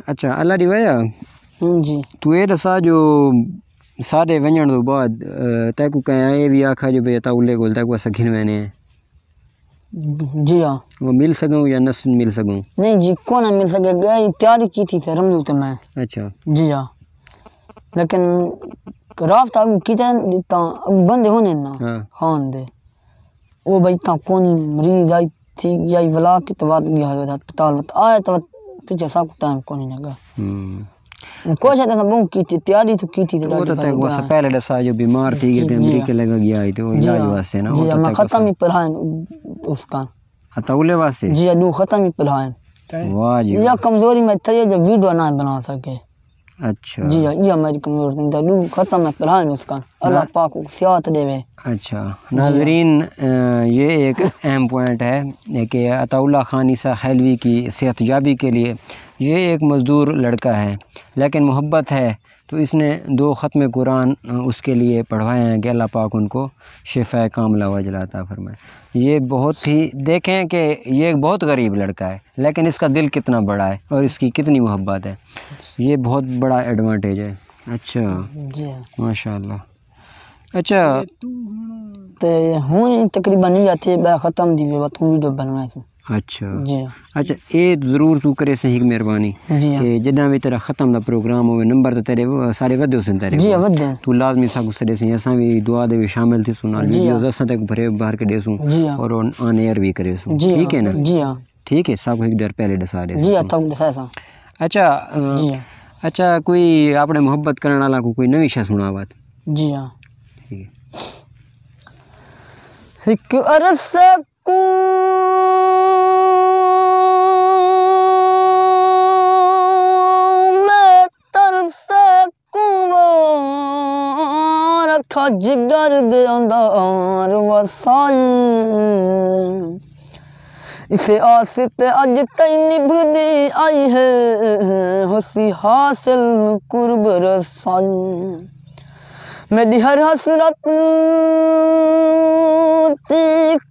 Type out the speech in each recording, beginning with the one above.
اچھا اللہ دی وجہ جی تو یہ دسا جو سارے ونجن تو بعد تے کو کہیں یہ بھی آکھا جو بے تاولے کول تے کو اسا گھنوینے ہیں جی ہاں وہ مل سکوں یا نہ مل سکوں؟ نہیں جی کون مل سکے گا تیاری کی تھی رمضو تے میں اچھا جی ہاں لیکن رابطہ اگو کیتا بندے ہونے نا ہاں خان دے وہ بھائی تا کونی مریض آئی تھی یا ولا کے تو بعد گیا ہے ہسپتال میں آیا تو پیچھے سب ٹائم کونی لگا کوشش تو بہت کی تھی تیاری تو کی تھی وہ تو تے کو پہلے دسا جو بیمار تھی گئے تے امریکہ لگا گیا ہے تو علاج واسطے نا جی میں ختم ہی پڑھائیں اس کا تاولے واسطے جی دو ختم ہی پڑھائیں واہ جی یا کمزوری میں تھے جو ویڈیو نہ بنا سکے اچھا جی یہ ہماری کمزوری تھی دو ختم ہے پڑھائیں اس کا اللہ پاک کو صحت دے وے اچھا ناظرین یہ ایک اہم پوائنٹ ہے کہ عطا اللہ خان عیسیٰ حلوی کی صحت یابی کے لیے یہ ایک مزدور لڑکا ہے لیکن محبت ہے تو اس نے 2 ختم قرآن اس کے لیے پڑھوائے ہیں کہ اللہ پاک ان کو شفاء کاملہ وعجلہ عطا فرمائے۔ یہ بہت ہی دیکھیں کہ یہ ایک بہت غریب لڑکا ہے لیکن اس کا دل کتنا بڑا ہے اور اس کی کتنی محبت ہے، یہ بہت بڑا ایڈوانٹیج ہے۔ اچھا جی ماشاء اللہ۔ اچھا تے ہوں تقریباً نہیں جاتے بے ختم دی وقت ویڈیو بنوائے تھے۔ اچھا جی اچھا یہ ضرور تو کرے سے ایک مہربانی جی کہ جداں بھی تیرا ختم دا پروگرام ہوئے نمبر تے تیرے سارے ودے سن تیرے جی ودے تو لازمی سا کو سڑے سے اساں بھی دعا دے بھی شامل تھی سنال ویڈیوز اساں تے بھرے باہر کے دے سوں اور آن ایئر بھی کرے سوں ٹھیک ہے نا؟ جی ہاں ٹھیک ہے سب ایک دیر پہلے دسا دے جی ہاں تم دسا سا اچھا اچھا کوئی اپنے محبت کرنے والا کو کوئی نوی شے سنا بات جی ہاں ٹھیک ہے۔ ایک عرص کو میں ترس کو رکھا جگر دے اندر وسائی اسے آس تے اج تئی نبھدی آئی ہے حسی حاصل قرب رسائی میری ہر حسرت تی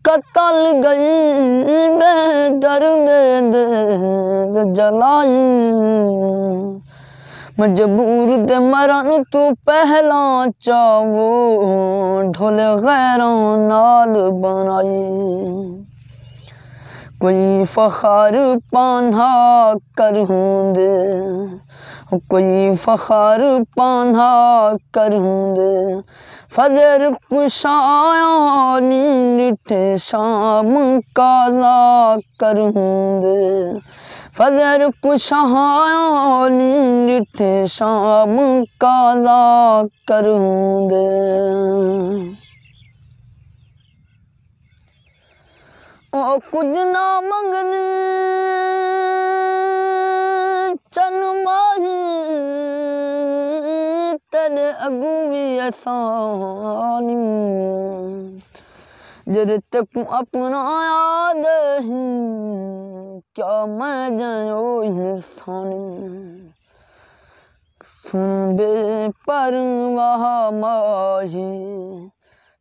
قتل گئی بے درد دے جلائی مجبور دے مرن تو پہلا چاہو ڈھول غیراں نال بنائی کوئی فخر پانہا کروں دے کوئی فخر پانہا کروں دے فجر کشایاں نٹھے شام قضا کروں دے فجر کشایاں نٹھے شام قضا کروں دے او کچھ نہ منگنی چن ماہی تیرے اگوں بھی احسانی جڑے تک اپنا یاد ہی کیا میں جاؤ انسانی سن بے پرواہ ماہی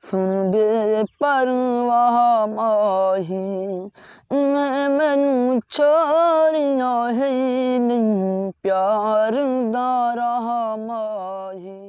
سن بے پرواہ ماہی مینوں چھوڑیاں ہے نہیں پیار دا رہا ماہی